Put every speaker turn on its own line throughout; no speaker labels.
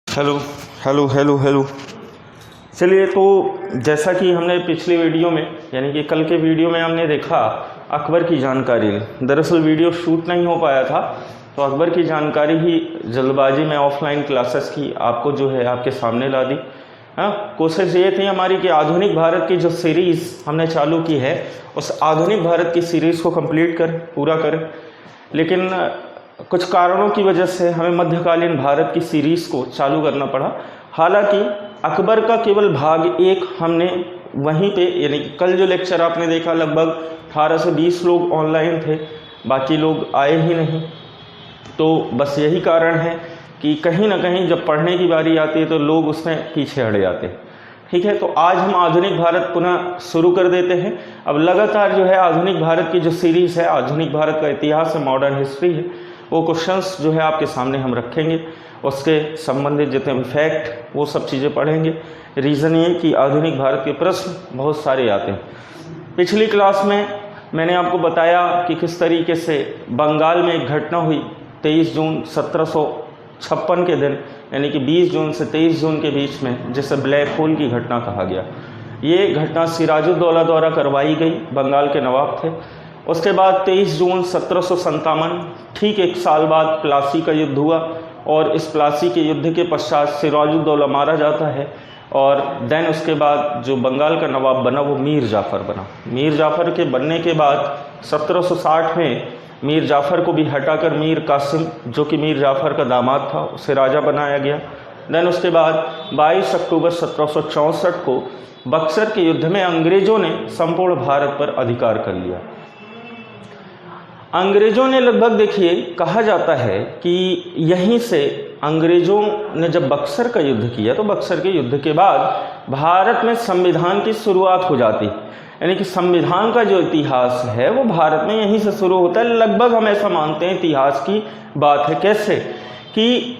Hello hello hello hello. चलिए, तो जैसा कि हमने पिछली वीडियो में यानी कि कल के वीडियो में हमने देखा अकबर की जानकारी। दरअसल वीडियो शूट नहीं हो पाया था, तो अकबर की जानकारी ही जल्दबाजी में ऑफलाइन क्लासेस की आपको जो है आपके सामने ला दी। हाँ, कोशिश ये थी हमारी कि आधुनिक भारत की जो सीरीज़ हमने चालू की है उस आधुनिक भारत की सीरीज़ को कंप्लीट करें, पूरा करें। लेकिन कुछ कारणों की वजह से हमें मध्यकालीन भारत की सीरीज़ को चालू करना पड़ा। हालांकि अकबर का केवल भाग 1 हमने वहीं पे यानी कि कल जो लेक्चर आपने देखा लगभग 18 से 20 लोग ऑनलाइन थे, बाकी लोग आए ही नहीं। तो बस यही कारण है कि कहीं ना कहीं जब पढ़ने की बारी आती है तो लोग उसमें पीछे हट जाते हैं। ठीक है, तो आज हम आधुनिक भारत पुनः शुरू कर देते हैं। अब लगातार जो है आधुनिक भारत की जो सीरीज़ है, आधुनिक भारत का इतिहास है, मॉडर्न हिस्ट्री है, वो क्वेश्चंस जो है आपके सामने हम रखेंगे। उसके संबंधित जितने भी फैक्ट वो सब चीज़ें पढ़ेंगे। रीज़न ये कि आधुनिक भारत के प्रश्न बहुत सारे आते हैं। पिछली क्लास में मैंने आपको बताया कि किस तरीके से बंगाल में एक घटना हुई 23 जून 1756 के दिन, यानी कि 20 जून से 23 जून के बीच में, जिसे ब्लैक होल की घटना कहा गया। ये घटना सिराजुद्दौला द्वारा करवाई गई, बंगाल के नवाब थे। उसके बाद 23 जून 1757, ठीक 1 साल बाद प्लासी का युद्ध हुआ और इस प्लासी के युद्ध के पश्चात सिराजुद्दौला मारा जाता है। और देन उसके बाद जो बंगाल का नवाब बना वो मीर जाफ़र बना। मीर जाफ़र के बनने के बाद 1760 में मीर जाफ़र को भी हटाकर मीर कासिम, जो कि मीर जाफ़र का दामाद था, उसे राजा बनाया गया। देन उसके बाद 22 अक्टूबर 1764 को बक्सर के युद्ध में अंग्रेज़ों ने संपूर्ण भारत पर अधिकार कर लिया। अंग्रेज़ों ने लगभग, देखिए, कहा जाता है कि यहीं से अंग्रेज़ों ने जब बक्सर का युद्ध किया तो बक्सर के युद्ध के बाद भारत में संविधान की शुरुआत हो जाती है। यानी कि संविधान का जो इतिहास है वो भारत में यहीं से शुरू होता है। लगभग हम ऐसा मानते हैं, इतिहास की बात है। कैसे कि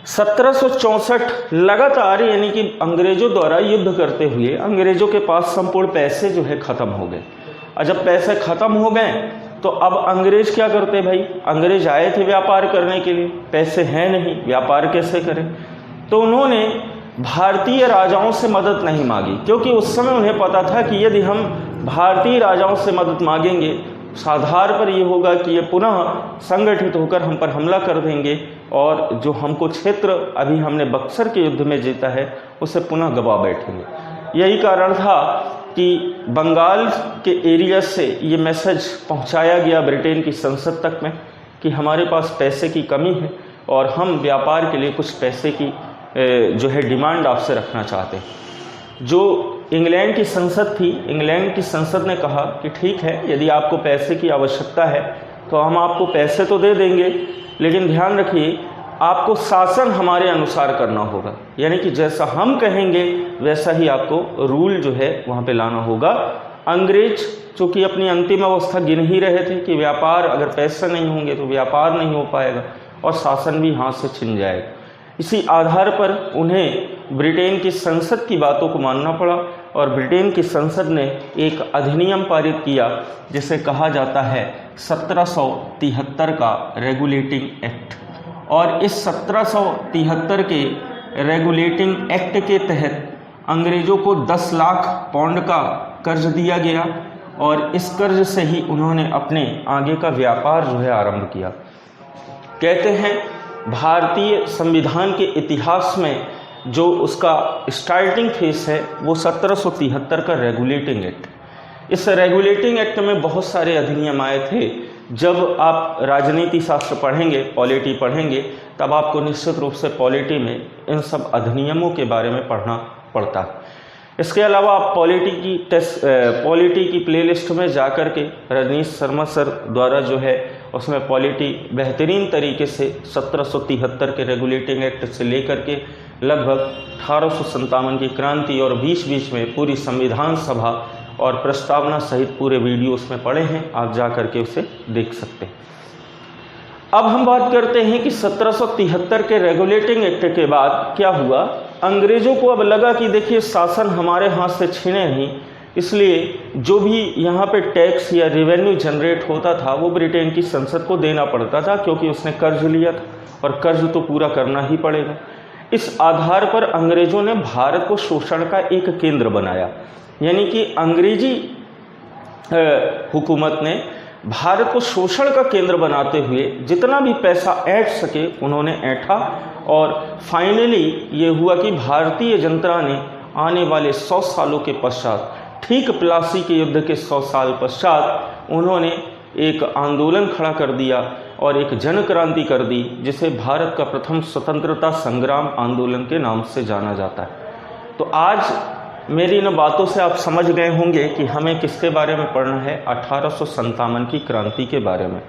1764 लगातार यानी कि अंग्रेज़ों द्वारा युद्ध करते हुए अंग्रेज़ों के पास संपूर्ण पैसे जो है ख़त्म हो गए। और जब पैसे ख़त्म हो गए तो अब अंग्रेज़ क्या करते भाई? अंग्रेज़ आए थे व्यापार करने के लिए, पैसे हैं नहीं, व्यापार कैसे करें? तो उन्होंने भारतीय राजाओं से मदद नहीं मांगी, क्योंकि उस समय उन्हें पता था कि यदि हम भारतीय राजाओं से मदद मांगेंगे आधार पर ये होगा कि ये पुनः संगठित होकर हम पर हमला कर देंगे और जो हमको क्षेत्र अभी हमने बक्सर के युद्ध में जीता है उसे पुनः गवा बैठेंगे। यही कारण था कि बंगाल के एरिया से ये मैसेज पहुंचाया गया ब्रिटेन की संसद तक में कि हमारे पास पैसे की कमी है और हम व्यापार के लिए कुछ पैसे की जो है डिमांड आपसे रखना चाहते हैं। जो इंग्लैंड की संसद थी, इंग्लैंड की संसद ने कहा कि ठीक है, यदि आपको पैसे की आवश्यकता है तो हम आपको पैसे तो दे देंगे, लेकिन ध्यान रखिए आपको शासन हमारे अनुसार करना होगा। यानी कि जैसा हम कहेंगे वैसा ही आपको रूल जो है वहाँ पे लाना होगा। अंग्रेज चूँकि अपनी अंतिम अवस्था गिन ही रहे थे कि व्यापार, अगर पैसे नहीं होंगे तो व्यापार नहीं हो पाएगा और शासन भी हाथ से छिन जाएगा। इसी आधार पर उन्हें ब्रिटेन की संसद की बातों को मानना पड़ा और ब्रिटेन की संसद ने एक अधिनियम पारित किया जिसे कहा जाता है 1773 का रेगुलेटिंग एक्ट। और इस 1773 के रेगुलेटिंग एक्ट के तहत अंग्रेज़ों को 10 लाख पाउंड का कर्ज दिया गया और इस कर्ज से ही उन्होंने अपने आगे का व्यापार जो है आरंभ किया। कहते हैं भारतीय संविधान के इतिहास में जो उसका स्टार्टिंग फेस है वो 1773 का रेगुलेटिंग एक्ट। इस रेगुलेटिंग एक्ट में बहुत सारे अधिनियम आए थे। जब आप राजनीति शास्त्र पढ़ेंगे, पॉलिटी पढ़ेंगे, तब आपको निश्चित रूप से पॉलिटी में इन सब अधिनियमों के बारे में पढ़ना पड़ता है। इसके अलावा आप पॉलिटी की प्लेलिस्ट में जाकर के रजनीश शर्मा सर द्वारा जो है उसमें पॉलिटी बेहतरीन तरीके से 1773 के रेगुलेटिंग एक्ट से लेकर के लगभग 1857 की क्रांति और बीच बीच में पूरी संविधान सभा और प्रस्तावना सहित पूरे वीडियो उसमें पड़े हैं, आप जा करके उसे देख सकते हैं। अब हम बात करते हैं कि 1773 के रेगुलेटिंग एक्ट के बाद क्या हुआ। अंग्रेज़ों को अब लगा कि देखिए शासन हमारे हाथ से छीने नहीं, इसलिए जो भी यहाँ पे टैक्स या रेवेन्यू जनरेट होता था वो ब्रिटेन की संसद को देना पड़ता था, क्योंकि उसने कर्ज लिया था और कर्ज तो पूरा करना ही पड़ेगा। इस आधार पर अंग्रेजों ने भारत को शोषण का एक केंद्र बनाया, यानी कि अंग्रेजी हुकूमत ने भारत को शोषण का केंद्र बनाते हुए जितना भी पैसा ऐंठ सके उन्होंने ऐंठा, और फाइनली ये हुआ कि भारतीय जनता ने आने वाले 100 सालों के पश्चात, ठीक प्लासी के युद्ध के 100 साल पश्चात, उन्होंने एक आंदोलन खड़ा कर दिया और एक जन क्रांति कर दी, जिसे भारत का प्रथम स्वतंत्रता संग्राम आंदोलन के नाम से जाना जाता है। तो आज मेरी इन बातों से आप समझ गए होंगे कि हमें किसके बारे में पढ़ना है, 1857 की क्रांति के बारे में।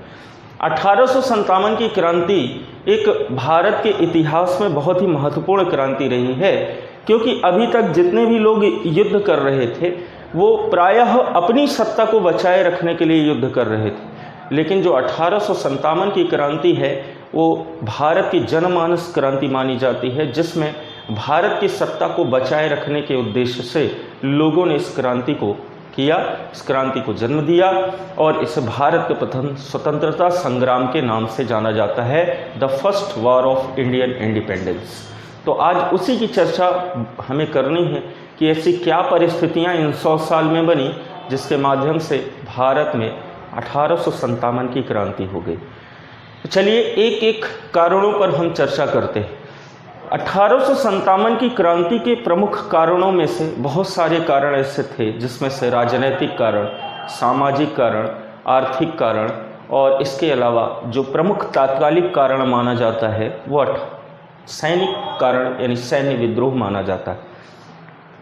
1857 की क्रांति एक भारत के इतिहास में बहुत ही महत्वपूर्ण क्रांति रही है, क्योंकि अभी तक जितने भी लोग युद्ध कर रहे थे वो प्रायः अपनी सत्ता को बचाए रखने के लिए युद्ध कर रहे थे, लेकिन जो 1857 की क्रांति है वो भारत की जनमानस क्रांति मानी जाती है, जिसमें भारत की सत्ता को बचाए रखने के उद्देश्य से लोगों ने इस क्रांति को किया, इस क्रांति को जन्म दिया, और इसे भारत के प्रथम स्वतंत्रता संग्राम के नाम से जाना जाता है, the first war of Indian independence. तो आज उसी की चर्चा हमें करनी है कि ऐसी क्या परिस्थितियां इन 100 साल में बनी जिसके माध्यम से भारत में 1857 की क्रांति हो गई। तो चलिए एक एक कारणों पर हम चर्चा करते हैं। 1857 की क्रांति के प्रमुख कारणों में से बहुत सारे कारण ऐसे थे, जिसमें से राजनीतिक कारण, सामाजिक कारण, आर्थिक कारण, और इसके अलावा जो प्रमुख तात्कालिक कारण माना जाता है वो सैनिक कारण यानी सैन्य विद्रोह माना जाता है।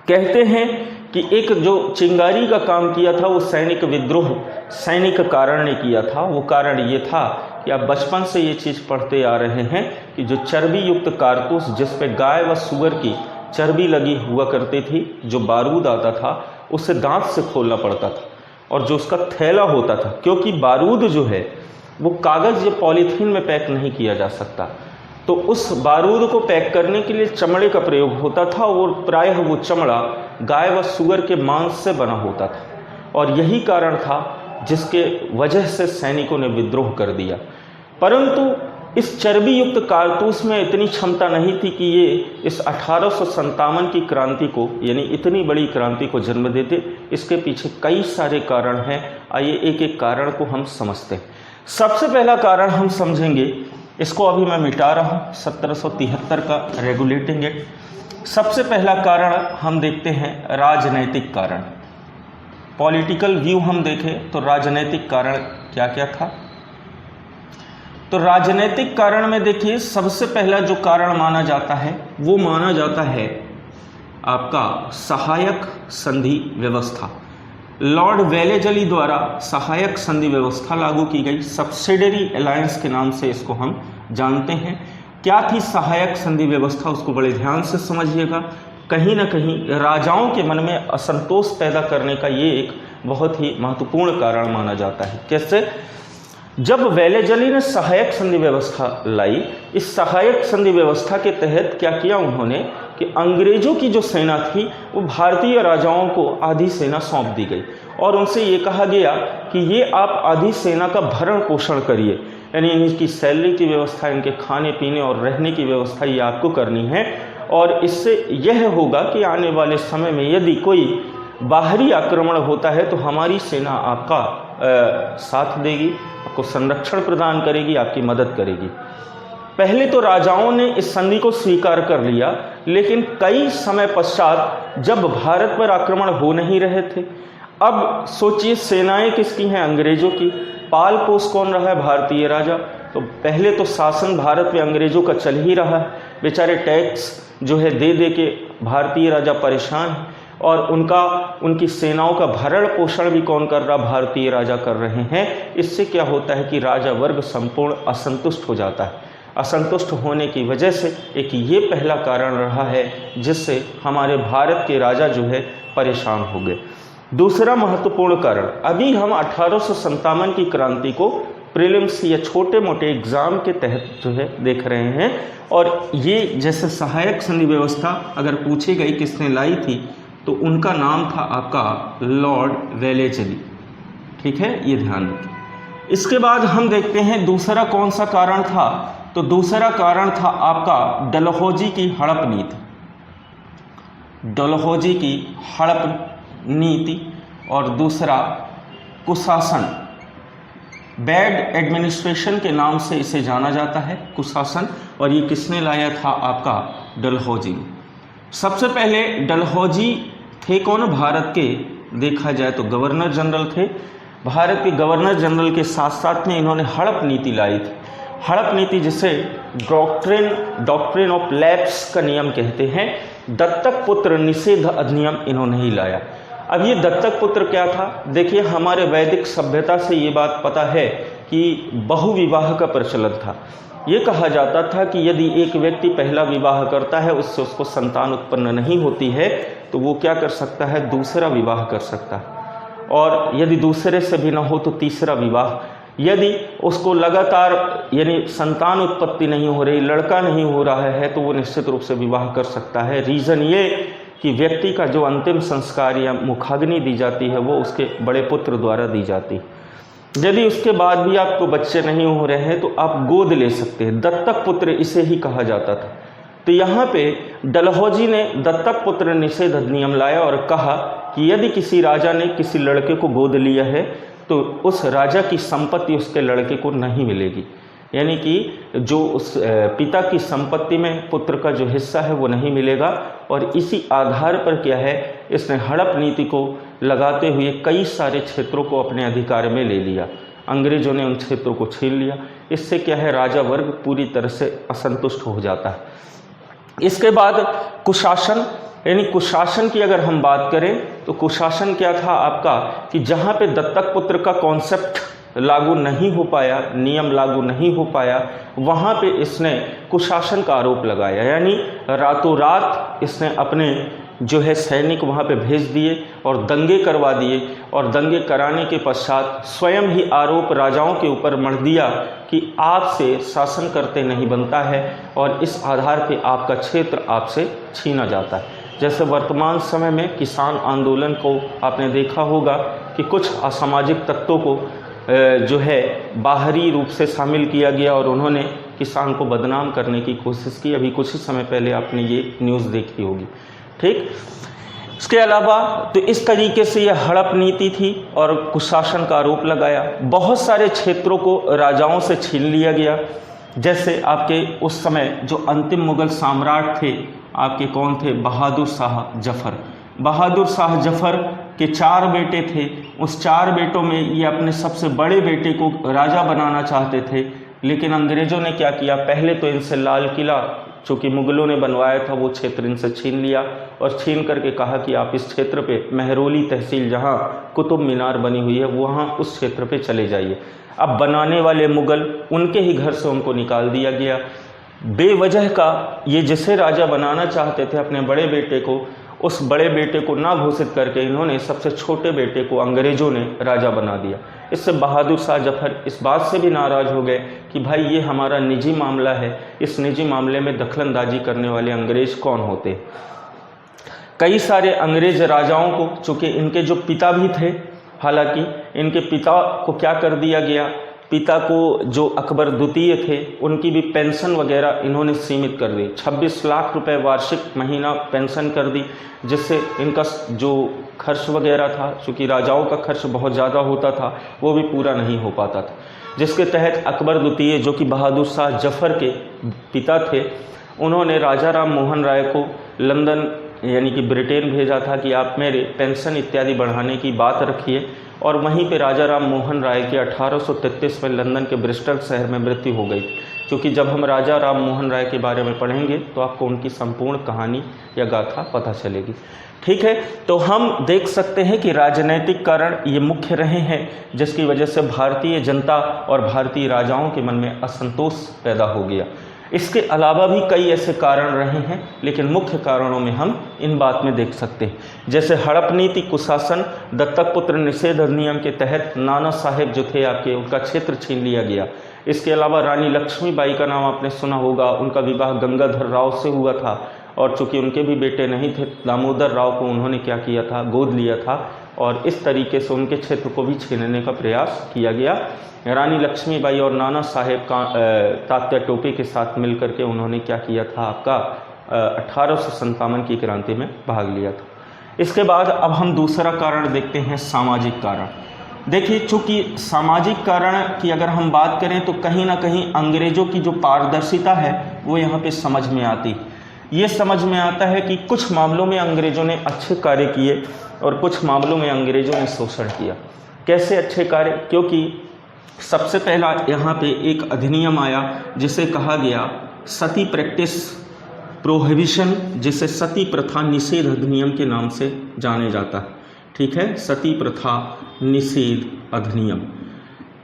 कहते हैं कि एक जो चिंगारी का काम किया था वो सैनिक विद्रोह सैनिक कारण ने किया था। वो कारण ये था कि आप बचपन से ये चीज़ पढ़ते आ रहे हैं कि जो चर्बी युक्त कारतूस, जिस पे गाय व सुअर की चर्बी लगी हुआ करती थी, जो बारूद आता था उसे दांत से खोलना पड़ता था, और जो उसका थैला होता था, क्योंकि बारूद जो है वो कागज़ या पॉलीथीन में पैक नहीं किया जा सकता, तो उस बारूद को पैक करने के लिए चमड़े का प्रयोग होता था, और प्रायः वो चमड़ा गाय व सुअर के मांस से बना होता था, और यही कारण था जिसके वजह से सैनिकों ने विद्रोह कर दिया। परंतु इस चर्बी युक्त कारतूस में इतनी क्षमता नहीं थी कि ये इस 1857 की क्रांति को, यानी इतनी बड़ी क्रांति को जन्म देते। इसके पीछे कई सारे कारण हैं, आइए एक एक कारण को हम समझते हैं। सबसे पहला कारण हम समझेंगे, इसको अभी मैं मिटा रहा हूँ, 1773 का रेगुलेटिंग एक्ट। सबसे पहला कारण हम देखते हैं राजनैतिक कारण। पॉलिटिकल व्यू हम देखें तो राजनैतिक कारण क्या क्या था। तो राजनैतिक कारण में देखिए, सबसे पहला जो कारण माना जाता है वो माना जाता है आपका सहायक संधि व्यवस्था। लॉर्ड वेलेजली द्वारा सहायक संधि व्यवस्था लागू की गई, सब्सिडरी अलायंस के नाम से इसको हम जानते हैं। क्या थी सहायक संधि व्यवस्था, उसको बड़े ध्यान से समझिएगा। कहीं ना कहीं राजाओं के मन में असंतोष पैदा करने का ये एक बहुत ही महत्वपूर्ण कारण माना जाता है। कैसे? जब वेलेजली ने सहायक संधि व्यवस्था लाई, इस सहायक संधि व्यवस्था के तहत क्या किया उन्होंने कि अंग्रेजों की जो सेना थी वो भारतीय राजाओं को आधी सेना सौंप दी गई, और उनसे ये कहा गया कि ये आप आधी सेना का भरण पोषण करिए, यानी इनकी सैलरी की व्यवस्था, इनके खाने पीने और रहने की व्यवस्था ये आपको करनी है। और इससे यह होगा कि आने वाले समय में यदि कोई बाहरी आक्रमण होता है तो हमारी सेना आपका साथ देगी, आपको संरक्षण प्रदान करेगी, आपकी मदद करेगी। पहले तो राजाओं ने इस संधि को स्वीकार कर लिया, लेकिन कई समय पश्चात जब भारत पर आक्रमण हो नहीं रहे थे, अब सोचिए सेनाएं किसकी हैं? अंग्रेजों की। पाल पोस कौन रहा है? भारतीय राजा। तो पहले तो शासन भारत में अंग्रेजों का चल ही रहा है, बेचारे टैक्स जो है दे दे के भारतीय राजा परेशान हैं, और उनकी सेनाओं का भरण पोषण भी कौन कर रहा? भारतीय राजा कर रहे हैं। इससे क्या होता है कि राजा वर्ग संपूर्ण असंतुष्ट हो जाता है। असंतुष्ट होने की वजह से एक ये पहला कारण रहा है जिससे हमारे भारत के राजा जो है परेशान हो गए। दूसरा महत्वपूर्ण कारण, अभी हम 1857 की क्रांति को प्रीलिम्स या छोटे मोटे एग्जाम के तहत जो है देख रहे हैं, और ये जैसे सहायक संधि व्यवस्था अगर पूछी गई किसने लाई थी तो उनका नाम था आपका लॉर्ड वेलेजली। ठीक है, ये ध्यान रखें। इसके बाद हम देखते हैं दूसरा कौन सा कारण था तो दूसरा कारण था आपका डलहौजी की हड़प नीति, डलहौजी की हड़प नीति, और दूसरा कुशासन, बैड एडमिनिस्ट्रेशन के नाम से इसे जाना जाता है, कुशासन। और ये किसने लाया था? आपका डलहौजी। सबसे पहले डलहौजी थे कौन? भारत के, देखा जाए तो गवर्नर जनरल थे। भारत के गवर्नर जनरल के साथ साथ में इन्होंने हड़प नीति लाई थी। हड़प नीति जिसे डॉक्ट्रिन ऑफ लैप्स का नियम कहते हैं, दत्तक पुत्र निषेध अधिनियम इन्होंने ही लाया। अब ये दत्तक पुत्र क्या था? देखिए, हमारे वैदिक सभ्यता से ये बात पता है कि बहुविवाह का प्रचलन था। ये कहा जाता था कि यदि एक व्यक्ति पहला विवाह करता है, उससे उसको संतान उत्पन्न नहीं होती है, तो वो क्या कर सकता है? दूसरा विवाह कर सकता है। और यदि दूसरे से भी ना हो तो तीसरा विवाह। यदि उसको लगातार यानी संतान उत्पत्ति नहीं हो रही, लड़का नहीं हो रहा है, तो वो निश्चित रूप से विवाह कर सकता है। रीज़न ये कि व्यक्ति का जो अंतिम संस्कार या मुखाग्नि दी जाती है वो उसके बड़े पुत्र द्वारा दी जाती है। यदि उसके बाद भी आपको बच्चे नहीं हो रहे हैं तो आप गोद ले सकते हैं, दत्तक पुत्र इसे ही कहा जाता था। तो यहाँ पे डलहौजी ने दत्तक पुत्र निषेध अधिनियम लाया और कहा कि यदि किसी राजा ने किसी लड़के को गोद लिया है तो उस राजा की संपत्ति उसके लड़के को नहीं मिलेगी, यानी कि जो उस पिता की संपत्ति में पुत्र का जो हिस्सा है वो नहीं मिलेगा। और इसी आधार पर क्या है, इसने हड़प नीति को लगाते हुए कई सारे क्षेत्रों को अपने अधिकार में ले लिया। अंग्रेजों ने उन क्षेत्रों को छीन लिया। इससे क्या है, राजा वर्ग पूरी तरह से असंतुष्ट हो जाता है। इसके बाद कुशासन, यानी कुशासन की अगर हम बात करें तो कुशासन क्या था आपका कि जहाँ पे दत्तक पुत्र का कॉन्सेप्ट लागू नहीं हो पाया, नियम लागू नहीं हो पाया, वहाँ पे इसने कुशासन का आरोप लगाया। यानी रातों रात इसने अपने जो है सैनिक वहाँ पे भेज दिए और दंगे करवा दिए। और दंगे कराने के पश्चात स्वयं ही आरोप राजाओं के ऊपर मढ़ दिया कि आपसे शासन करते नहीं बनता है और इस आधार पे आपका क्षेत्र आपसे छीना जाता है। जैसे वर्तमान समय में किसान आंदोलन को आपने देखा होगा कि कुछ असामाजिक तत्वों को जो है बाहरी रूप से शामिल किया गया और उन्होंने किसान को बदनाम करने की कोशिश की। अभी कुछ ही समय पहले आपने ये न्यूज़ देखी होगी, ठीक। इसके अलावा तो इस तरीके से यह हड़प नीति थी और कुशासन का आरोप लगाया। बहुत सारे क्षेत्रों को राजाओं से छीन लिया गया। जैसे आपके उस समय जो अंतिम मुगल सम्राट थे आपके कौन थे? बहादुर शाह जफर। बहादुर शाह जफर के 4 बेटे थे। उस 4 बेटों में ये अपने सबसे बड़े बेटे को राजा बनाना चाहते थे, लेकिन अंग्रेज़ों ने क्या किया, पहले तो इनसे लाल किला चूँकि मुगलों ने बनवाया था वो क्षेत्र इनसे छीन लिया और छीन करके कहा कि आप इस क्षेत्र पे महरौली तहसील जहाँ कुतुब मीनार बनी हुई है वहाँ उस क्षेत्र पे चले जाइए। अब बनाने वाले मुगल उनके ही घर से उनको निकाल दिया गया। बेवजह का ये जिसे राजा बनाना चाहते थे अपने बड़े बेटे को, उस बड़े बेटे को ना घोषित करके इन्होंने सबसे छोटे बेटे को अंग्रेज़ों ने राजा बना दिया। इससे बहादुर शाह जफर इस बात से भी नाराज़ हो गए कि भाई ये हमारा निजी मामला है, इस निजी मामले में दखलंदाजी करने वाले अंग्रेज़ कौन होते। कई सारे अंग्रेज़ राजाओं को, चूँकि इनके जो पिता भी थे, हालांकि इनके पिता को क्या कर दिया गया, पिता को जो अकबर द्वितीय थे उनकी भी पेंशन वगैरह इन्होंने सीमित कर दी। 26 लाख रुपए वार्षिक महीना पेंशन कर दी, जिससे इनका जो खर्च वगैरह था, चूँकि राजाओं का खर्च बहुत ज़्यादा होता था, वो भी पूरा नहीं हो पाता था। जिसके तहत अकबर द्वितीय जो कि बहादुर शाह जफर के पिता थे, उन्होंने राजा राम मोहन राय को लंदन यानी कि ब्रिटेन भेजा था कि आप मेरे पेंशन इत्यादि बढ़ाने की बात रखिए। और वहीं पे राजा राम मोहन राय की 1833 में लंदन के ब्रिस्टल शहर में मृत्यु हो गई। क्योंकि जब हम राजा राम मोहन राय के बारे में पढ़ेंगे तो आपको उनकी संपूर्ण कहानी या गाथा पता चलेगी, ठीक है। तो हम देख सकते हैं कि राजनैतिक कारण ये मुख्य रहे हैं जिसकी वजह से भारतीय जनता और भारतीय राजाओं के मन में असंतोष पैदा हो गया। इसके अलावा भी कई ऐसे कारण रहे हैं, लेकिन मुख्य कारणों में हम इन बात में देख सकते हैं, जैसे हड़प नीति, कुशासन, दत्तक पुत्र निषेध अधिनियम के तहत नाना साहेब जो थे आपके, उनका क्षेत्र छीन लिया गया। इसके अलावा रानी लक्ष्मीबाई का नाम आपने सुना होगा, उनका विवाह गंगाधर राव से हुआ था और चूँकि उनके भी बेटे नहीं थे, दामोदर राव को उन्होंने क्या किया था, गोद लिया था और इस तरीके से उनके क्षेत्र को भी छीनने का प्रयास किया गया। रानी लक्ष्मीबाई और नाना साहेब का तात्या टोपे के साथ मिलकर के उन्होंने क्या किया था, आपका 1857 की क्रांति में भाग लिया था। इसके बाद अब हम दूसरा कारण देखते हैं, सामाजिक कारण। देखिए, चूँकि सामाजिक कारण की अगर हम बात करें तो कहीं ना कहीं अंग्रेज़ों की जो पारदर्शिता है वो यहाँ पे समझ में आती। ये समझ में आता है कि कुछ मामलों में अंग्रेज़ों ने अच्छे कार्य किए और कुछ मामलों में अंग्रेज़ों ने शोषण किया। कैसे अच्छे कार्य? क्योंकि सबसे पहला यहाँ पे एक अधिनियम आया जिसे कहा गया सती प्रैक्टिस प्रोहिबिशन, जिसे सती प्रथा निषेध अधिनियम के नाम से जाने जाता है। ठीक है, सती प्रथा निषेध अधिनियम।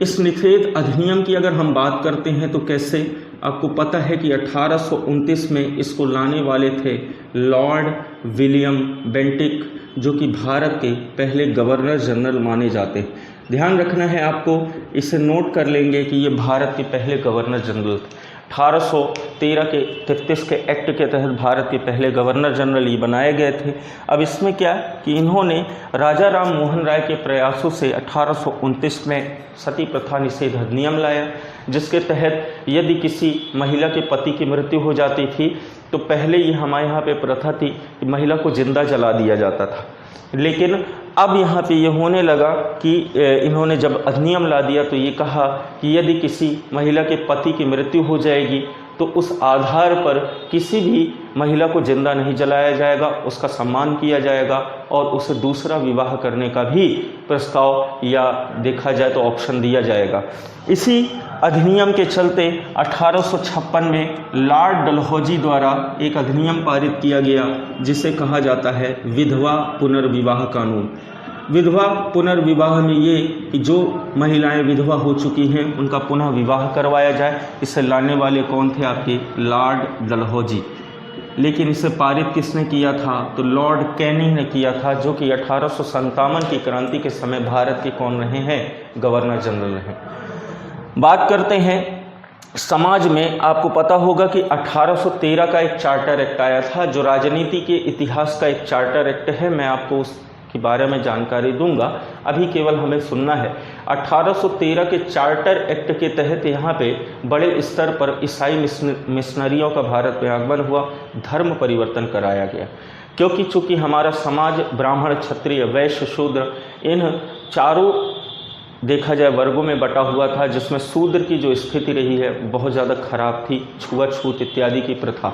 इस निषेध अधिनियम की अगर हम बात करते हैं तो कैसे, आपको पता है कि 1829 में इसको लाने वाले थे लॉर्ड विलियम बेंटिक, जो कि भारत के पहले गवर्नर जनरल माने जाते हैं। ध्यान रखना है आपको, इसे नोट कर लेंगे कि ये भारत के पहले गवर्नर जनरल थे। 1813 के 33 के एक्ट के तहत भारत के पहले गवर्नर जनरल ये बनाए गए थे। अब इसमें क्या कि इन्होंने राजा राम मोहन राय के प्रयासों से 1829 में सती प्रथा निषेध अधिनियम लाया, जिसके तहत यदि किसी महिला के पति की मृत्यु हो जाती थी तो पहले ये हमारे यहाँ पे प्रथा थी कि महिला को जिंदा जला दिया जाता था, लेकिन अब यहाँ पे ये होने लगा कि इन्होंने जब अधिनियम ला दिया तो ये कहा कि यदि किसी महिला के पति की मृत्यु हो जाएगी तो उस आधार पर किसी भी महिला को जिंदा नहीं जलाया जाएगा, उसका सम्मान किया जाएगा और उसे दूसरा विवाह करने का भी प्रस्ताव या देखा जाए तो ऑप्शन दिया जाएगा। इसी अधिनियम के चलते 1856 में लॉर्ड डलहौजी द्वारा एक अधिनियम पारित किया गया जिसे कहा जाता है विधवा पुनर्विवाह कानून। विधवा पुनर्विवाह में ये कि जो महिलाएं विधवा हो चुकी हैं उनका पुनः विवाह करवाया जाए। इसे लाने वाले कौन थे? आपके लॉर्ड डलहौजी। लेकिन इसे पारित किसने किया था? तो लॉर्ड कैनिंग ने किया था, जो कि 1857 की क्रांति के समय भारत के कौन रहे हैं? गवर्नर जनरल रहे। बात करते हैं समाज में। आपको पता होगा कि 1813 का एक चार्टर एक्ट आया था, जो राजनीति के इतिहास का एक चार्टर एक्ट है। मैं आपको उसके बारे में जानकारी दूंगा, अभी केवल हमें सुनना है। 1813 के चार्टर एक्ट के तहत यहाँ पे बड़े स्तर पर ईसाई मिशनरियों का भारत में आगमन हुआ, धर्म परिवर्तन कराया गया। क्योंकि चूँकि हमारा समाज ब्राह्मण, क्षत्रिय, वैश्य, शूद्र इन चारों देखा जाए वर्गों में बटा हुआ था, जिसमें शूद्र की जो स्थिति रही है बहुत ज़्यादा खराब थी, छुआछूत इत्यादि की प्रथा।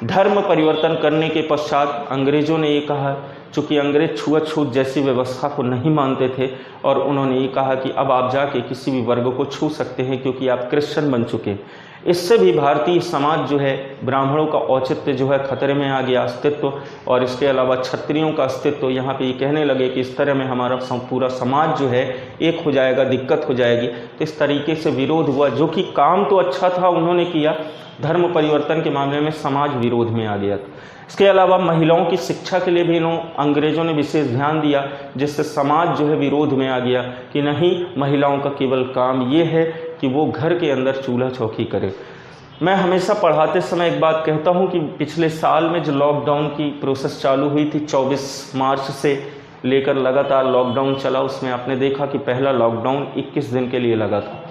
धर्म परिवर्तन करने के पश्चात अंग्रेज़ों ने ये कहा, चूँकि अंग्रेज छुआछूत जैसी व्यवस्था को नहीं मानते थे, और उन्होंने ये कहा कि अब आप जाके किसी भी वर्ग को छू सकते हैं क्योंकि आप क्रिश्चियन बन चुके हैं। इससे भी भारतीय समाज जो है, ब्राह्मणों का औचित्य जो है खतरे में आ गया, अस्तित्व, और इसके अलावा क्षत्रियों का अस्तित्व। यहाँ पे ये कहने लगे कि इस तरह में हमारा पूरा समाज जो है एक हो जाएगा, दिक्कत हो जाएगी। तो इस तरीके से विरोध हुआ, जो कि काम तो अच्छा था उन्होंने किया, धर्म परिवर्तन के मामले में समाज विरोध में आ गया था। इसके अलावा महिलाओं की शिक्षा के लिए भी अंग्रेज़ों ने विशेष ध्यान दिया, जिससे समाज जो है विरोध में आ गया कि नहीं, महिलाओं का केवल काम ये है कि वो घर के अंदर चूल्हा चौकी करे। मैं हमेशा पढ़ाते समय एक बात कहता हूँ कि पिछले साल में जो लॉकडाउन की प्रोसेस चालू हुई थी, 24 मार्च से लेकर लगातार लॉकडाउन चला, उसमें आपने देखा कि पहला लॉकडाउन 21 दिन के लिए लगा था।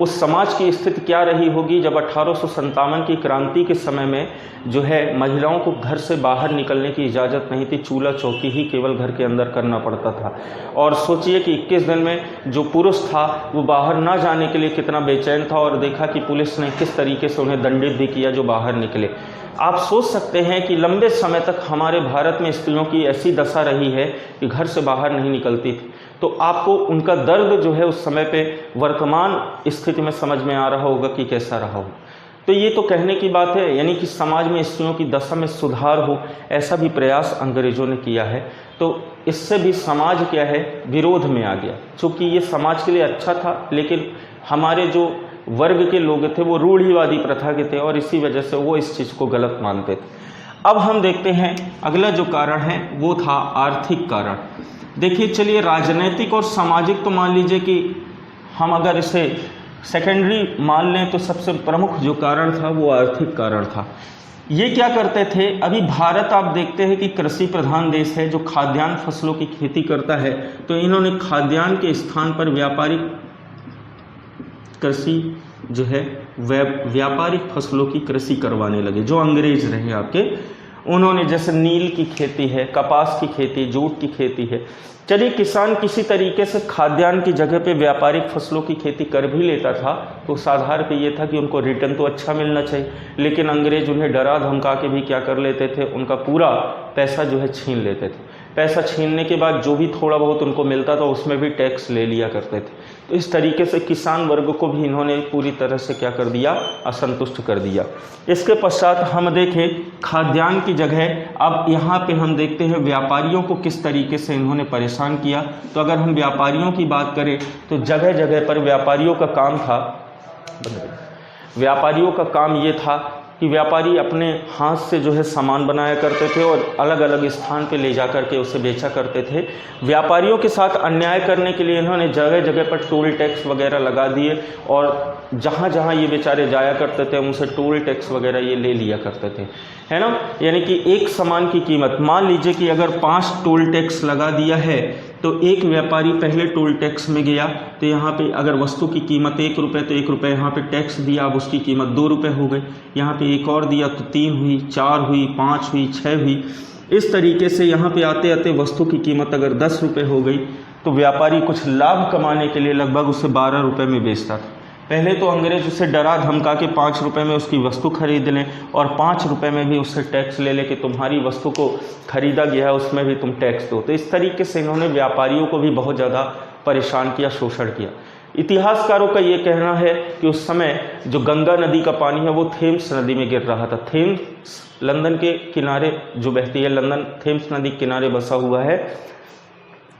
उस समाज की स्थिति क्या रही होगी जब 1857 की क्रांति के समय में जो है महिलाओं को घर से बाहर निकलने की इजाज़त नहीं थी, चूल्हा चौकी ही केवल घर के अंदर करना पड़ता था। और सोचिए कि 21 दिन में जो पुरुष था वो बाहर ना जाने के लिए कितना बेचैन था, और देखा कि पुलिस ने किस तरीके से उन्हें दंडित भी किया जो बाहर निकले। आप सोच सकते हैं कि लंबे समय तक हमारे भारत में स्त्रियों की ऐसी दशा रही है कि घर से बाहर नहीं निकलती थी। तो आपको उनका दर्द जो है उस समय पे वर्तमान स्थिति में समझ में आ रहा होगा कि कैसा रहा हो। तो ये तो कहने की बात है, यानी कि समाज में स्त्रियों की दशा में सुधार हो, ऐसा भी प्रयास अंग्रेज़ों ने किया है। तो इससे भी समाज क्या है, विरोध में आ गया। चूँकि ये समाज के लिए अच्छा था, लेकिन हमारे जो वर्ग के लोग थे वो रूढ़िवादी प्रथा के थे, और इसी वजह से वो इस चीज़ को गलत मानते थे। अब हम देखते हैं अगला जो कारण है वो था आर्थिक कारण। देखिए, चलिए राजनीतिक और सामाजिक तो मान लीजिए कि हम अगर इसे सेकेंडरी मान लें तो सबसे प्रमुख जो कारण था वो आर्थिक कारण था। ये क्या करते थे, अभी भारत आप देखते हैं कि कृषि प्रधान देश है जो खाद्यान्न फसलों की खेती करता है, तो इन्होंने खाद्यान्न के स्थान पर व्यापारिक कृषि जो है व्यापारिक फसलों की कृषि करवाने लगे। जो अंग्रेज रहे आपके, उन्होंने जैसे नील की खेती है, कपास की खेती, जूट की खेती है। चलिए किसान किसी तरीके से खाद्यान्न की जगह पे व्यापारिक फसलों की खेती कर भी लेता था, तो साधारण पे ये था कि उनको रिटर्न तो अच्छा मिलना चाहिए, लेकिन अंग्रेज उन्हें डरा धमका के भी क्या कर लेते थे, उनका पूरा पैसा जो है छीन लेते थे। पैसा छीनने के बाद जो भी थोड़ा बहुत उनको मिलता था उसमें भी टैक्स ले लिया करते थे। तो इस तरीके से किसान वर्ग को भी इन्होंने पूरी तरह से क्या कर दिया, असंतुष्ट कर दिया। इसके पश्चात हम देखें खाद्यान्न की जगह अब यहाँ पे हम देखते हैं व्यापारियों को किस तरीके से इन्होंने परेशान किया। तो अगर हम व्यापारियों की बात करें तो जगह जगह पर व्यापारियों का काम था, व्यापारियों का काम ये था कि व्यापारी अपने हाथ से जो है सामान बनाया करते थे और अलग अलग स्थान पे ले जा करके उसे बेचा करते थे। व्यापारियों के साथ अन्याय करने के लिए इन्होंने जगह जगह पर टोल टैक्स वगैरह लगा दिए और जहाँ जहाँ ये बेचारे जाया करते थे उनसे टोल टैक्स वगैरह ये ले लिया करते थे, है ना। यानी कि एक सामान की कीमत, मान लीजिए कि अगर 5 टोल टैक्स लगा दिया है तो एक व्यापारी पहले टोल टैक्स में गया, तो यहाँ पे अगर वस्तु की कीमत 1 रुपये तो 1 रुपये यहाँ पे टैक्स दिया, अब उसकी कीमत 2 रुपये हो गई। यहाँ पे एक और दिया तो 3 हुई, 4 हुई, 5 हुई, 6 हुई। इस तरीके से यहाँ पे आते आते वस्तु की कीमत अगर 10 रुपये हो गई तो व्यापारी कुछ लाभ कमाने के लिए लगभग उसे 12 रुपये में बेचता था। पहले तो अंग्रेज उसे डरा धमका के 5 रुपये में उसकी वस्तु खरीद लें और 5 रुपये में भी उससे टैक्स ले ले कि तुम्हारी वस्तु को खरीदा गया है उसमें भी तुम टैक्स दो। तो इस तरीके से इन्होंने व्यापारियों को भी बहुत ज़्यादा परेशान किया, शोषण किया। इतिहासकारों का ये कहना है कि उस समय जो गंगा नदी का पानी है वो थेम्स नदी में गिर रहा था। थेम्स लंदन के किनारे जो बहती है, लंदन थेम्स नदी के किनारे बसा हुआ है।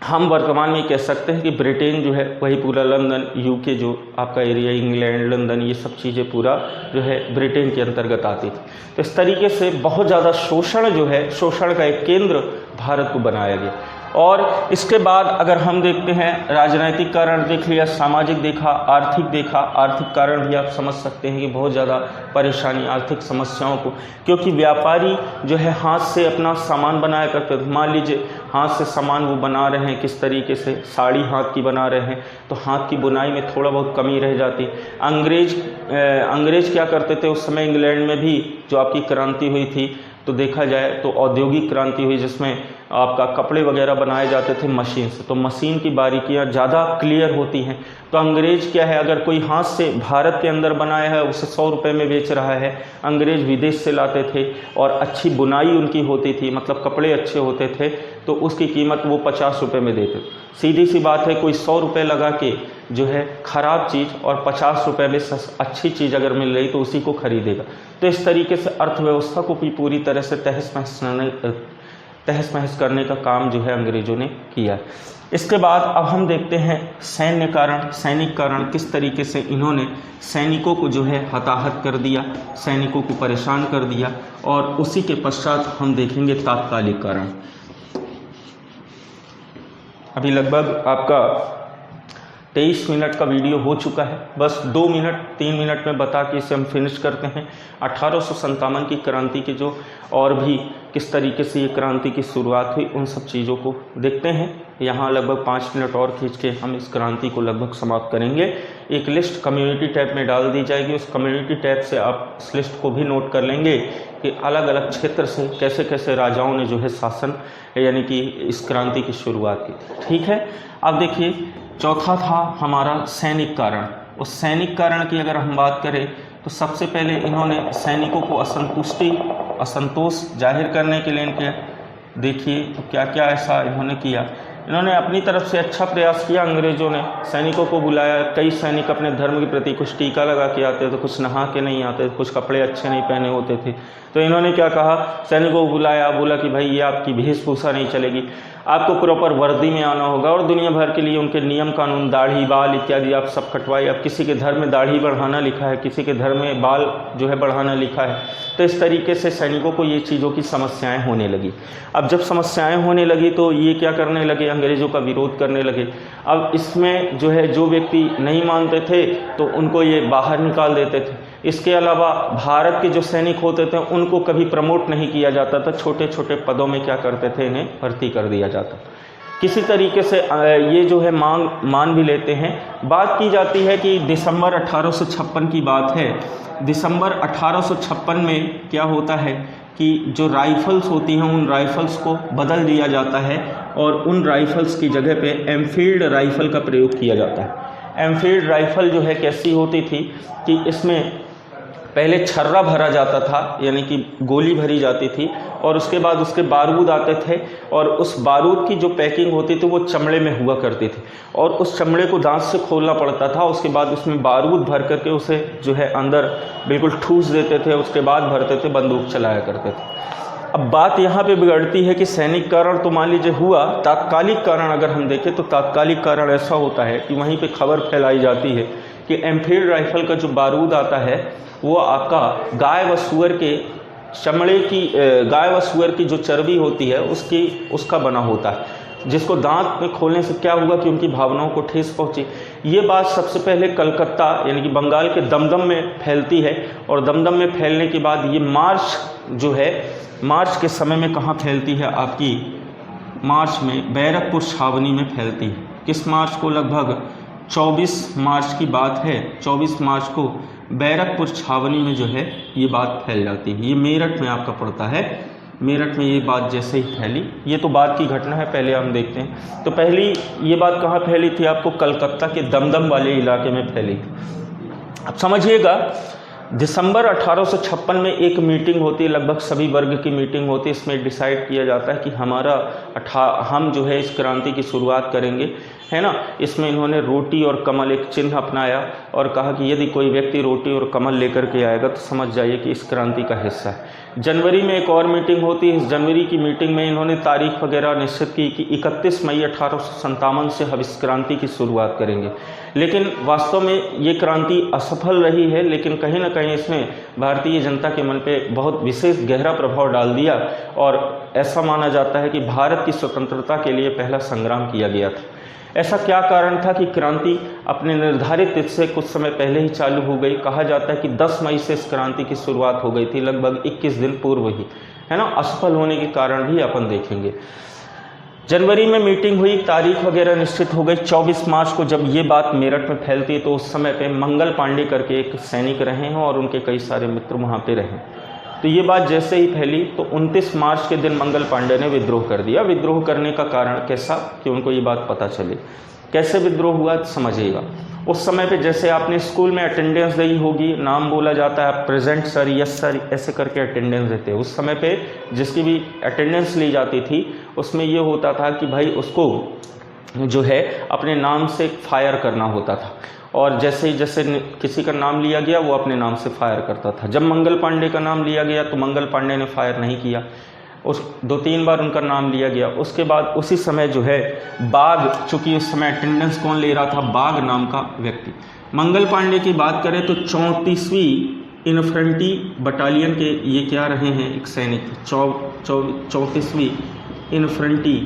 हम वर्तमान में कह सकते हैं कि ब्रिटेन जो है वही पूरा लंदन, यूके जो आपका एरिया, इंग्लैंड, लंदन, ये सब चीज़ें पूरा जो है ब्रिटेन के अंतर्गत आती थी। तो इस तरीके से बहुत ज़्यादा शोषण जो है, शोषण का एक केंद्र भारत को बनाया गया। और इसके बाद अगर हम देखते हैं राजनीतिक कारण देख लिया, सामाजिक देखा, आर्थिक देखा। आर्थिक कारण भी आप समझ सकते हैं कि बहुत ज़्यादा परेशानी, आर्थिक समस्याओं को, क्योंकि व्यापारी जो है हाथ से अपना सामान बनाया करते थे। मान लीजिए हाथ से सामान वो बना रहे हैं, किस तरीके से साड़ी हाथ की बना रहे हैं, तो हाथ की बुनाई में थोड़ा बहुत कमी रह जाती। अंग्रेज क्या करते थे उस समय, इंग्लैंड में भी जो आपकी क्रांति हुई थी तो देखा जाए तो औद्योगिक क्रांति हुई जिसमें आपका कपड़े वगैरह बनाए जाते थे मशीन से, तो मशीन की बारीकियां ज़्यादा क्लियर होती हैं। तो अंग्रेज क्या है, अगर कोई हाथ से भारत के अंदर बनाया है उसे 100 रुपये में बेच रहा है, अंग्रेज विदेश से लाते थे और अच्छी बुनाई उनकी होती थी, मतलब कपड़े अच्छे होते थे, तो उसकी कीमत वो 50 रुपये में देते। सीधी सी बात है, कोई 100 रुपये लगा के जो है ख़राब चीज़ और 50 रुपये में अच्छी चीज़ अगर मिल रही तो उसी को खरीदेगा। तो इस तरीके से अर्थव्यवस्था को भी पूरी तरह से तहस नहस करने का काम जो है अंग्रेजों ने किया। इसके बाद अब हम देखते हैं सैन्य कारण, सैनिक कारण, किस तरीके से इन्होंने सैनिकों को जो है हताहत कर दिया, सैनिकों को परेशान कर दिया। और उसी के पश्चात हम देखेंगे तात्कालिक कारण। अभी लगभग आपका 23 मिनट का वीडियो हो चुका है, बस 2 मिनट 3 मिनट में बता के इसे हम फिनिश करते हैं। 1857 की क्रांति के जो और भी किस तरीके से ये क्रांति की शुरुआत हुई उन सब चीज़ों को देखते हैं। यहाँ लगभग 5 मिनट और खींच के हम इस क्रांति को लगभग समाप्त करेंगे। एक लिस्ट कम्युनिटी टैब में डाल दी जाएगी, उस कम्युनिटी टैब से आप इस लिस्ट को भी नोट कर लेंगे कि अलग अलग क्षेत्र से कैसे कैसे राजाओं ने जो है शासन यानी कि इस क्रांति की शुरुआत की थी। ठीक है, अब देखिए चौथा था हमारा सैनिक कारण। उस सैनिक कारण की अगर हम बात करें तो सबसे पहले इन्होंने सैनिकों को असंतोष जाहिर करने के लिए इनके देखिए तो क्या क्या ऐसा इन्होंने किया। इन्होंने अपनी तरफ से अच्छा प्रयास किया। अंग्रेज़ों ने सैनिकों को बुलाया, कई सैनिक अपने धर्म के प्रति कुछ टीका लगा के आते थे, कुछ नहा के नहीं आते थे, कुछ कपड़े अच्छे नहीं पहने होते थे। तो इन्होंने क्या कहा, सैनिकों को बुलाया, बोला कि भाई ये आपकी वेशभूषा नहीं चलेगी, आपको प्रॉपर वर्दी में आना होगा। और दुनिया भर के लिए उनके नियम कानून, दाढ़ी बाल इत्यादि आप सब कटवाइए। अब किसी के धर्म में दाढ़ी बढ़ाना लिखा है, किसी के धर्म में बाल जो है बढ़ाना लिखा है। तो इस तरीके से सैनिकों को ये चीज़ों की समस्याएं होने लगी। अब जब समस्याएं होने लगी तो ये क्या करने लगे, अंग्रेज़ों का विरोध करने लगे। अब इसमें जो है जो व्यक्ति नहीं मानते थे तो उनको ये बाहर निकाल देते थे। इसके अलावा भारत के जो सैनिक होते थे उनको कभी प्रमोट नहीं किया जाता था, छोटे छोटे पदों में क्या करते थे, इन्हें भर्ती कर दिया जाता। किसी तरीके से ये जो है मान भी लेते हैं। बात की जाती है कि दिसंबर 1856 की बात है। दिसंबर 1856 में क्या होता है कि जो राइफ़ल्स होती हैं उन राइफ़ल्स को बदल दिया जाता है और उन राइफ़ल्स की जगह पे एनफील्ड राइफ़ल का प्रयोग किया जाता है। एनफील्ड राइफ़ल जो है कैसी होती थी कि इसमें पहले छर्रा भरा जाता था, यानी कि गोली भरी जाती थी, और उसके बाद उसके बारूद आते थे और उस बारूद की जो पैकिंग होती थी वो चमड़े में हुआ करती थी और उस चमड़े को दांत से खोलना पड़ता था। उसके बाद उसमें बारूद भर करके उसे जो है अंदर बिल्कुल ठूस देते थे, उसके बाद भरते थे, बंदूक चलाया करते थे। अब बात यहाँ पे बिगड़ती है कि सैनिक कारण तो मान लीजिए हुआ, तात्कालिक कारण अगर हम देखें तो तात्कालिक कारण ऐसा होता है कि वहीं पे खबर फैलाई जाती है कि एनफील्ड राइफल का जो बारूद आता है वो आपका गाय व सूअर के चमड़े की, गाय व सूअर की जो चर्बी होती है उसका बना होता है, जिसको दांत में खोलने से क्या हुआ कि उनकी भावनाओं को ठेस पहुंची। ये बात सबसे पहले कलकत्ता यानी कि बंगाल के दमदम में फैलती है और दमदम में फैलने के बाद ये मार्च जो है, मार्च के समय में कहाँ फैलती है, आपकी मार्च में बैरकपुर छावनी में फैलती है। किस मार्च को? लगभग 24 मार्च की बात है। 24 मार्च को बैरकपुर छावनी में जो है ये बात फैल जाती है। ये मेरठ में आपका पड़ता है। मेरठ में ये बात जैसे ही फैली, ये तो बाद की घटना है, पहले हम देखते हैं। तो पहली ये बात कहाँ फैली थी? आपको कलकत्ता के दमदम वाले इलाके में फैली थी। अब समझिएगा, दिसंबर 1856 में एक मीटिंग होती है, लगभग सभी वर्ग की मीटिंग होती है। इसमें डिसाइड किया जाता है कि हम जो है इस क्रांति की शुरुआत करेंगे, है ना। इसमें इन्होंने रोटी और कमल एक चिन्ह अपनाया और कहा कि यदि कोई व्यक्ति रोटी और कमल लेकर के आएगा तो समझ जाइए कि इस क्रांति का हिस्सा है। जनवरी में एक और मीटिंग होती है। इस जनवरी की मीटिंग में इन्होंने तारीख वगैरह निश्चित की कि 31 मई 1857 से हम इस क्रांति की शुरुआत करेंगे। लेकिन वास्तव में ये क्रांति असफल रही है, लेकिन कहीं ना कहीं इसने भारतीय जनता के मन पे बहुत विशेष गहरा प्रभाव डाल दिया और ऐसा माना जाता है कि भारत की स्वतंत्रता के लिए पहला संग्राम किया गया था। ऐसा क्या कारण था कि क्रांति अपने निर्धारित तिथि से कुछ समय पहले ही चालू हो गई? कहा जाता है कि 10 मई से इस क्रांति की शुरुआत हो गई थी, लगभग 21 दिन पूर्व ही, है ना। असफल होने के कारण भी अपन देखेंगे। जनवरी में मीटिंग हुई, तारीख वगैरह निश्चित हो गई। 24 मार्च को जब ये बात मेरठ में फैलती है तो उस समय पे मंगल पांडे करके एक सैनिक रहे हैं और उनके कई सारे मित्र वहाँ पे रहे। तो ये बात जैसे ही फैली तो 29 मार्च के दिन मंगल पांडे ने विद्रोह कर दिया। विद्रोह करने का कारण कैसा कि उनको ये बात पता चली। कैसे विद्रोह हुआ समझिएगा। उस समय पे जैसे आपने स्कूल में अटेंडेंस दी होगी, नाम बोला जाता है, प्रेजेंट सर, यस सर, ऐसे करके अटेंडेंस देते हैं। उस समय पे जिसकी भी अटेंडेंस ली जाती थी उसमें ये होता था कि भाई उसको जो है अपने नाम से फायर करना होता था और जैसे किसी का नाम लिया गया वो अपने नाम से फायर करता था। जब मंगल पांडे का नाम लिया गया तो मंगल पांडे ने फायर नहीं किया। उस 2-3 बार उनका नाम लिया गया। उसके बाद उसी समय जो है बाग, चूँकि उस समय अटेंडेंस कौन ले रहा था? बाग नाम का व्यक्ति। मंगल पांडे की बात करें तो 34वीं इन्फेंट्री बटालियन के ये क्या रहे हैं? एक सैनिक। 34वीं इन्फेंट्री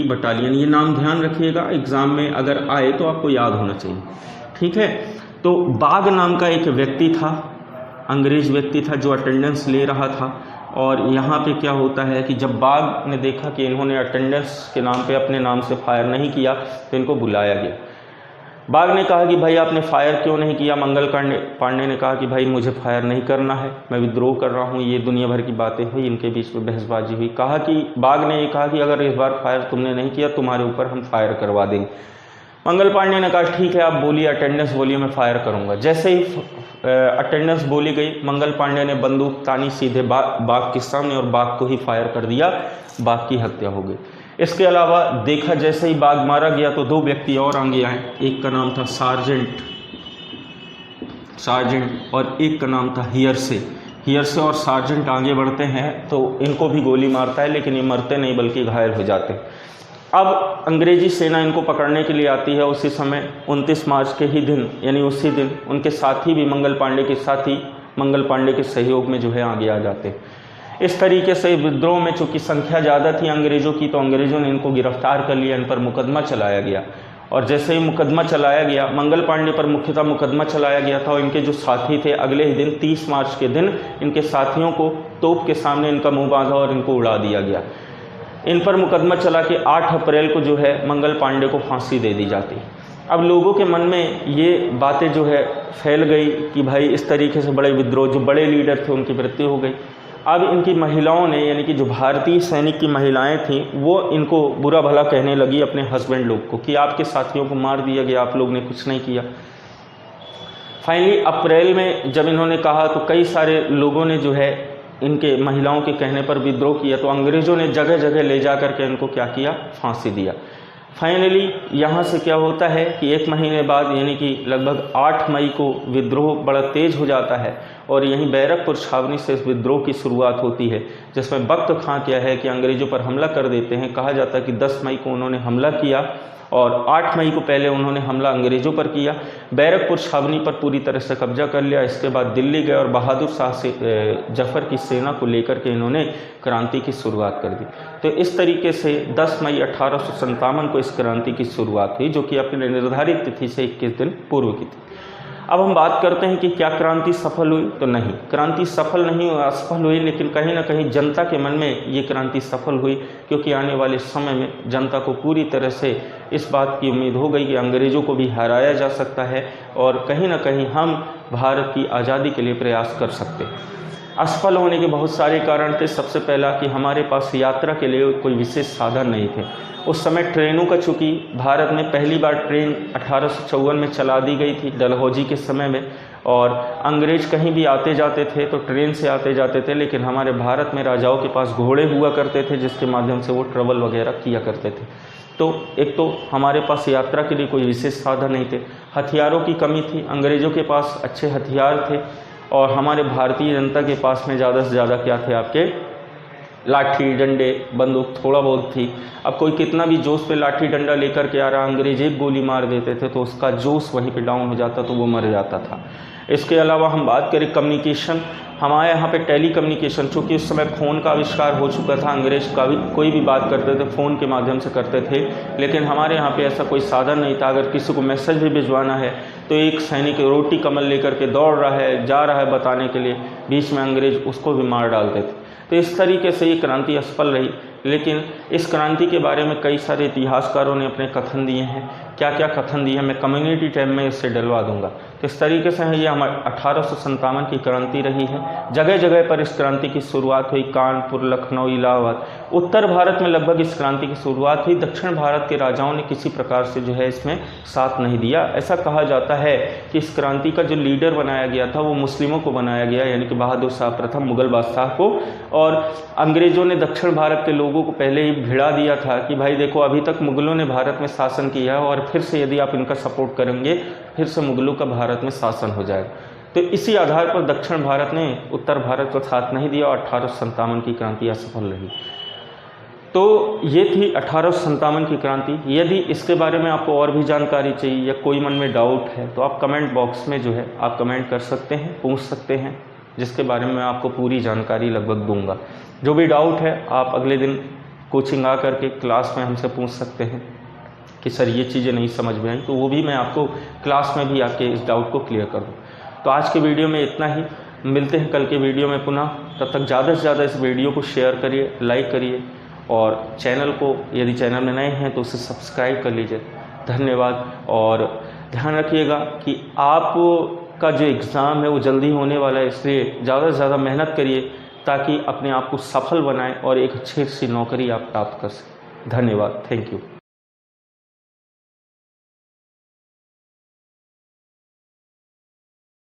बटालियन, ये नाम ध्यान रखिएगा, एग्ज़ाम में अगर आए तो आपको याद होना चाहिए, ठीक है। तो बाग नाम का एक व्यक्ति था, अंग्रेज व्यक्ति था जो अटेंडेंस ले रहा था। और यहाँ पे क्या होता है कि जब बाग ने देखा कि इन्होंने अटेंडेंस के नाम पे अपने नाम से फायर नहीं किया तो इनको बुलाया गया। बाग ने कहा कि भाई आपने फायर क्यों नहीं किया? मंगल पांडे ने कहा कि भाई मुझे फायर नहीं करना है, मैं विद्रोह कर रहा हूँ। ये दुनिया भर की बातें हुई, इनके बीच में बहसबाजी हुई। कहा कि बाग ने ये कहा कि अगर इस बार फायर तुमने नहीं किया तुम्हारे ऊपर हम फायर करवा देंगे। मंगल पांडे ने कहा ठीक है आप बोलिए, अटेंडेंस बोलिए, मैं फायर करूँगा। जैसे ही अटेंडेंस बोली गई, मंगल पांडे ने बंदूक तानी सीधे बाग के सामने और बाग को ही फायर कर दिया। बाग की हत्या हो गई। इसके अलावा देखा जैसे ही बाग मारा गया तो 2 व्यक्ति और आगे आए। एक का नाम था सार्जेंट और एक का नाम था हियरसे और सार्जेंट आगे बढ़ते हैं तो इनको भी गोली मारता है, लेकिन ये मरते नहीं बल्कि घायल हो जाते हैं। अब अंग्रेजी सेना इनको पकड़ने के लिए आती है। उसी समय 29 मार्च के ही दिन, यानी उसी दिन उनके साथी भी मंगल पांडे के सहयोग में जो है आगे आ जाते हैं। इस तरीके से विद्रोह में चूँकि संख्या ज़्यादा थी अंग्रेज़ों की, तो अंग्रेज़ों ने इनको गिरफ्तार कर लिया, इन पर मुकदमा चलाया गया और जैसे ही मुकदमा चलाया गया, मंगल पांडे पर मुख्यतः मुकदमा चलाया गया था और इनके जो साथी थे, अगले ही दिन 30 मार्च के दिन इनके साथियों को तोप के सामने इनका मुंह बांधा और इनको उड़ा दिया गया। इन पर मुकदमा चला के 8 अप्रैल को जो है मंगल पांडे को फांसी दे दी जाती। अब लोगों के मन में ये बातें जो है फैल गई कि भाई इस तरीके से बड़े विद्रोह, जो बड़े लीडर थे उनकी मृत्यु हो गई। अब इनकी महिलाओं ने, यानी कि जो भारतीय सैनिक की महिलाएं थीं, वो इनको बुरा भला कहने लगी अपने हस्बैंड लोग को कि आपके साथियों को मार दिया गया, आप लोग ने कुछ नहीं किया। फाइनली अप्रैल में जब इन्होंने कहा तो कई सारे लोगों ने जो है इनके महिलाओं के कहने पर विद्रोह किया, तो अंग्रेज़ों ने जगह जगह ले जा कर के इनको क्या किया, फांसी दिया। फाइनली यहाँ से क्या होता है कि 1 महीने बाद यानी कि लगभग 8 मई को विद्रोह बड़ा तेज़ हो जाता है और यहीं बैरकपुर छावनी से इस विद्रोह की शुरुआत होती है, जिसमें बख्त खां क्या है कि अंग्रेज़ों पर हमला कर देते हैं। कहा जाता है कि 10 मई को उन्होंने हमला किया और 8 मई को पहले उन्होंने हमला अंग्रेज़ों पर किया, बैरकपुर छावनी पर पूरी तरह से कब्जा कर लिया। इसके बाद दिल्ली गए और बहादुर शाह से जफ़र की सेना को लेकर के इन्होंने क्रांति की शुरुआत कर दी। तो इस तरीके से 10 मई 1857 को इस क्रांति की शुरुआत हुई, जो कि अपने निर्धारित तिथि से 21 दिन पूर्व की थी। अब हम बात करते हैं कि क्या क्रांति सफल हुई, तो नहीं, क्रांति सफल नहीं हुई, असफल हुई, लेकिन कहीं ना कहीं जनता के मन में ये क्रांति सफल हुई, क्योंकि आने वाले समय में जनता को पूरी तरह से इस बात की उम्मीद हो गई कि अंग्रेज़ों को भी हराया जा सकता है और कहीं ना कहीं हम भारत की आज़ादी के लिए प्रयास कर सकते हैं। असफल होने के बहुत सारे कारण थे। सबसे पहला कि हमारे पास यात्रा के लिए कोई विशेष साधन नहीं थे। उस समय ट्रेनों का, चूँकि भारत में पहली बार ट्रेन 1854 में चला दी गई थी डलहौजी के समय में, और अंग्रेज़ कहीं भी आते जाते थे तो ट्रेन से आते जाते थे, लेकिन हमारे भारत में राजाओं के पास घोड़े हुआ करते थे जिसके माध्यम से वो ट्रैवल वगैरह किया करते थे। तो एक तो हमारे पास यात्रा के लिए कोई विशेष साधन नहीं थे, हथियारों की कमी थी, अंग्रेज़ों के पास अच्छे हथियार थे और हमारे भारतीय जनता के पास में ज़्यादा से ज़्यादा क्या थे, आपके लाठी डंडे बंदूक थोड़ा बहुत थी। अब कोई कितना भी जोश पे लाठी डंडा लेकर के आ रहा, अंग्रेज एक गोली मार देते थे तो उसका जोश वहीं पे डाउन हो जाता, तो वो मर जाता था। इसके अलावा हम बात करें कम्युनिकेशन, हमारे यहाँ पे टेली कम्युनिकेशन, चूँकि उस समय फ़ोन का आविष्कार हो चुका था, अंग्रेज का भी कोई भी बात करते थे फ़ोन के माध्यम से करते थे, लेकिन हमारे यहाँ पे ऐसा कोई साधन नहीं था। अगर किसी को मैसेज भी भिजवाना है तो एक सैनिक रोटी कमल लेकर के दौड़ रहा है, जा रहा है बताने के लिए, बीच में अंग्रेज उसको भी मार डालते थे। तो इस तरीके से ये क्रांति असफल रही। लेकिन इस क्रांति के बारे में कई सारे इतिहासकारों ने अपने कथन दिए हैं। क्या क्या कथन दिए हैं मैं कम्युनिटी टैब में इससे डलवा दूंगा। तो इस तरीके से ये हमारे 1857 की क्रांति रही है। जगह जगह पर इस क्रांति की शुरुआत हुई, कानपुर, लखनऊ, इलाहाबाद। उत्तर भारत में लगभग इस क्रांति की शुरुआत हुई। दक्षिण भारत के राजाओं ने किसी प्रकार से जो है इसमें साथ नहीं दिया। ऐसा कहा जाता है कि इस क्रांति का जो लीडर बनाया गया था वो मुस्लिमों को बनाया गया, यानी कि बहादुर शाह प्रथम मुगल बादशाह को, और अंग्रेज़ों ने दक्षिण भारत के लोगों को पहले ही भिड़ा दिया था कि भाई देखो अभी तक मुगलों ने भारत में शासन किया और फिर से यदि आप इनका सपोर्ट करेंगे फिर से मुगलों का भारत में शासन हो जाएगा। तो इसी आधार पर दक्षिण भारत ने उत्तर भारत को साथ नहीं दिया और 1857 की क्रांति असफल रही। तो ये थी 1857 की क्रांति। यदि इसके बारे में आपको और भी जानकारी चाहिए या कोई मन में डाउट है तो आप कमेंट बॉक्स में जो है आप कमेंट कर सकते हैं, पूछ सकते हैं, जिसके बारे में मैं आपको पूरी जानकारी लगभग दूंगा। जो भी डाउट है आप अगले दिन कोचिंग आ करके क्लास में हमसे पूछ सकते हैं कि सर ये चीज़ें नहीं समझ में आई, तो वो भी मैं आपको क्लास में भी आके इस डाउट को क्लियर कर दूँ। तो आज के वीडियो में इतना ही, मिलते हैं कल के वीडियो में पुनः। तब तक ज़्यादा से ज़्यादा इस वीडियो को शेयर करिए, लाइक करिए और चैनल को यदि चैनल में नए हैं तो उसे सब्सक्राइब कर लीजिए। धन्यवाद। और ध्यान रखिएगा कि आप का जो एग्ज़ाम है वो जल्दी होने वाला है, इसलिए ज़्यादा से ज़्यादा मेहनत करिए ताकि अपने आप को सफल बनाएं और एक अच्छी सी नौकरी आप प्राप्त कर सकें। धन्यवाद। Thank you.